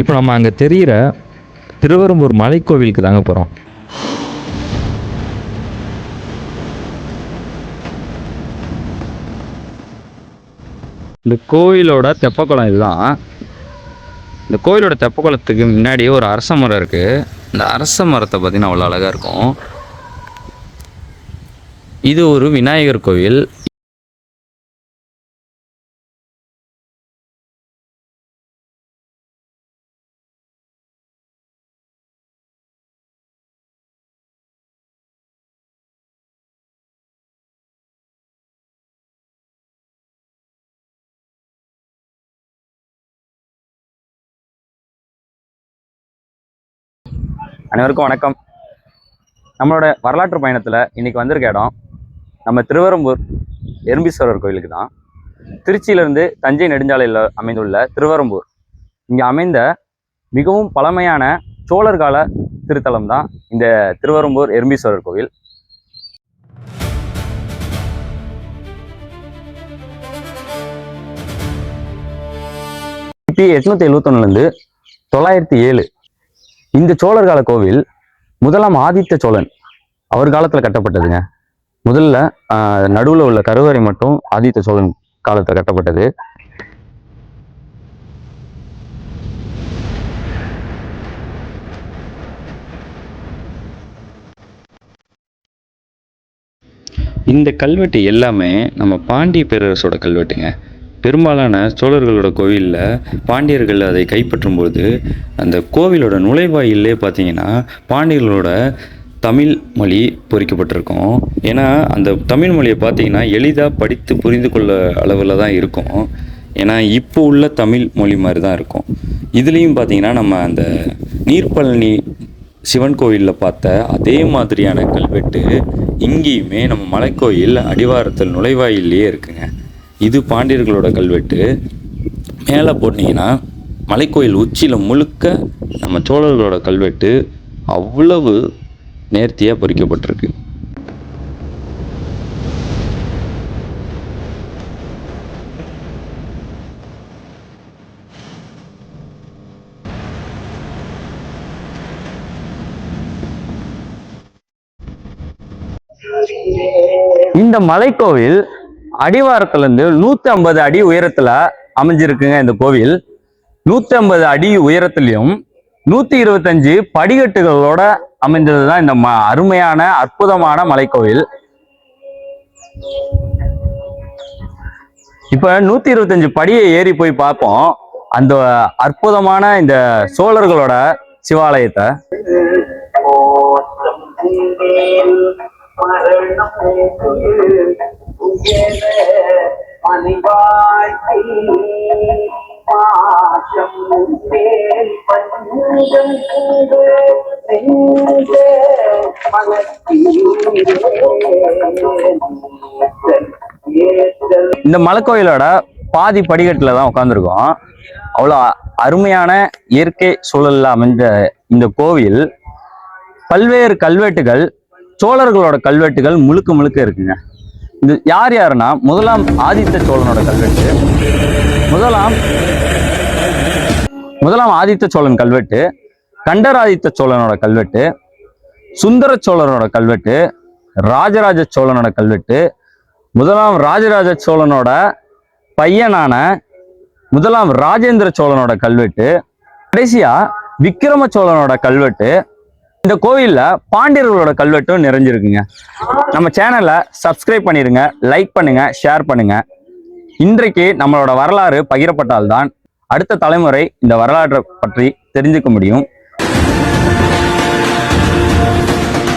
இப்போ நம்ம அங்கே தெரிகிற திருவெறும்பூர் மலைக்கோவிலுக்கு தாங்க போகிறோம். இந்த கோயிலோட தெப்பக்குளம் இதுதான். இந்த கோயிலோட தெப்பக்குளத்துக்கு முன்னாடியே ஒரு அரச மரம் இருக்குது. இந்த அரச மரத்தை பார்த்தீங்கன்னா அவ்வளோ அழகாக இருக்கும். இது ஒரு விநாயகர் கோவில். அனைவருக்கும் வணக்கம். நம்மளோட வரலாற்று பயணத்தில் இன்றைக்கி வந்திருக்க இடம் நம்ம திருவெறும்பூர் எறும்பீஸ்வரர் கோயிலுக்கு தான். திருச்சியிலேருந்து தஞ்சை நெடுஞ்சாலையில் அமைந்துள்ள திருவெறும்பூர் இங்கே அமைந்த மிகவும் பழமையான சோழர் கால திருத்தலம் தான் இந்த திருவெறும்பூர் எறும்பீஸ்வரர் கோவில். கிபி 871 907 இந்த சோழர் கால கோவில் முதலாம் ஆதித்த சோழன் அவர் காலத்துல கட்டப்பட்டதுங்க. முதல்ல நடுவில் உள்ள கருவறை மட்டும் ஆதித்த சோழன் காலத்துல கட்டப்பட்டது. இந்த கல்வெட்டு எல்லாமே நம்ம பாண்டிய பேரரசோட கல்வெட்டுங்க. பெரும்பாலான சோழர்களோட கோவிலில் பாண்டியர்கள் அதை கைப்பற்றும்போது அந்த கோவிலோட நுழைவாயிலே பார்த்தீங்கன்னா பாண்டியர்களோட தமிழ் மொழி பொறிக்கப்பட்டிருக்கும். ஏன்னா அந்த தமிழ் மொழியை பார்த்தீங்கன்னா எளிதாக படித்து புரிந்து கொள்ள அளவில் தான் இருக்கும். ஏன்னா இப்போ உள்ள தமிழ் மொழி மாதிரி தான் இருக்கும். இதுலேயும் பார்த்தீங்கன்னா நம்ம அந்த நீர்ப்பழனி சிவன் கோயிலில் பார்த்த அதே மாதிரியான கல்வெட்டு இங்கேயுமே நம்ம மலைக்கோயில் அடிவாரத்தில் நுழைவாயிலேயே இருக்குங்க. இது பாண்டியர்களோட கல்வெட்டு. மேலே போட்டிங்கன்னா மலைக்கோயில் உச்சியில் முழுக்க நம்ம சோழர்களோட கல்வெட்டு அவ்வளவு நேர்த்தியாக பொறிக்கப்பட்டிருக்கு. இந்த மலைக்கோவில் அடிவாரத்திலிருந்து 150 அடி உயரத்துல அமைஞ்சிருக்குங்க. இந்த கோவில் 150 அடி உயரத்திலையும் 125 படிக்கட்டுகளோட அமைந்ததுதான் இந்த அருமையான அற்புதமான மலைக்கோவில். இப்ப 125 படியை ஏறி போய் பார்ப்போம் அந்த அற்புதமான இந்த சோழர்களோட சிவாலயத்தை. இந்த மலைக்கோயிலோட பாதி படிக்கட்டுல தான் உட்காந்துருக்கோம். அவ்வளோ அருமையான இயற்கை சூழல்ல அமைந்த இந்த கோவில் பல்வேறு கல்வெட்டுகள் சோழர்களோட கல்வெட்டுகள் முழுக்க முழுக்க இருக்குங்க. இது யார் யாருன்னா முதலாம் ஆதித்த சோழனோட கல்வெட்டு, முதலாம் ஆதித்த சோழன் கல்வெட்டு, கண்டராதித்த சோழனோட கல்வெட்டு, சுந்தர சோழனோட கல்வெட்டு, ராஜராஜ சோழனோட கல்வெட்டு, முதலாம் ராஜராஜ சோழனோட பையனான முதலாம் ராஜேந்திர சோழனோட கல்வெட்டு, கடைசியா விக்கிரம சோழனோட கல்வெட்டு. இந்த கோவில்ல பாண்டியர்களோட கல்வெட்டும் நிறைஞ்சிருக்குங்க. நம்ம சேனலை சப்ஸ்கிரைப் பண்ணிருங்க, லைக் பண்ணுங்க, ஷேர் பண்ணுங்க. இன்றைக்கு நம்மளோட வரலாறு பகிரப்பட்டால்தான் அடுத்த தலைமுறை இந்த வரலாற்றை பற்றி தெரிஞ்சுக்க முடியும்.